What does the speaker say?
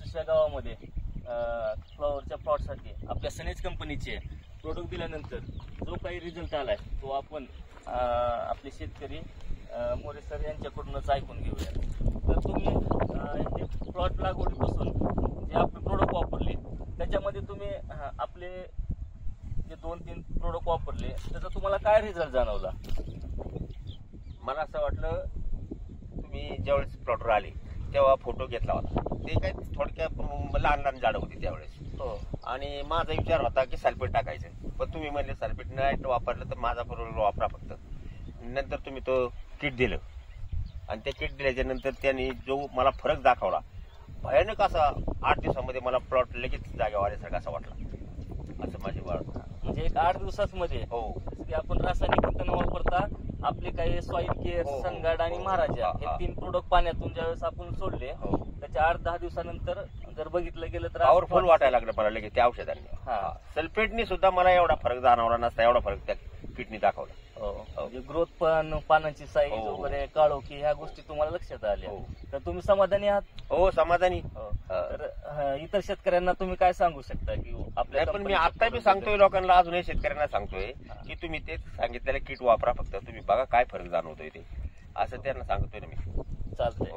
आसपासच्या गावामध्ये फ्लॉवरच्या प्लॉटसाठी आपल्या सनेज कंपनीचे प्रोडक्ट दिल्यानंतर जो काही रिझल्ट आलाय तो आपण आपले शेतकरी मोरे सर यांच्याकडूनच ऐकून घेऊया. तर तुम्ही हे प्लॉट लागवडीपासून जे आपले प्रोडक्ट वापरले त्याच्यामध्ये तुम्ही आपले जे 2-3 प्रोडक्ट वापरले त्याचा तुम्हाला काय रिझल्ट जाणवला? मला असं वाटलं, तुम्ही ज्यावेळेस प्लॉटवर आले तेव्हा फोटो घेतला होता, ते काय थोडक्यात लहान लहान झाडं होती त्यावेळेस. हो. आणि माझा विचार होता की सल्फेट टाकायचं, पण तुम्ही म्हणले सल्फेट नाही वापरलं तर माझा बरोबर वापरा फक्त. नंतर तुम्ही तो किट दिलं आणि त्या किट दिल्याच्या नंतर त्यांनी जो मला फरक दाखवला, भयानक असा 8 दिवसामध्ये मला प्लॉट लगेच जागेवर आल्यासारखा असा वाटला. असं माझी वाढ म्हणजे एक 8 दिवसांमध्ये हो, जसं की आपण रासायनिक खत न वापरता आपले काही सॉइल केअर, हो, संगाड आणि महाराजा हे 3 प्रोडक्ट पाण्यातून ज्यावेळेस आपण सोडले हो, त्याच्या 8-10 दिवसानंतर जर बघितलं गेलं तर पॉवरफुल वाटायला लागलं मला लगेच त्या औषधांनी. सल्फेटनी सुद्धा मला एवढा फरक जाणवला नसता, एवढा फरक त्या किटनी दाखवला. म्हणजे ग्रोथ पण, पानांची साईज हो. वगैरे, काळोखी ह्या गोष्टी तुम्हाला लक्षात आल्या. हो. तर तुम्ही समाधानी आहात? हो, समाधानी. तर इतर शेतकऱ्यांना तुम्ही काय सांगू शकता की आपल्या पण मी आता बी सांगतोय लोकांना, अजूनही शेतकऱ्यांना सांगतोय की तुम्ही तेच सांगितलेलं किट वापरा फक्त, तुम्ही बघा काय फरक जाणवतोय ते, असं त्यांना सांगतोय ना मी. चालतंय.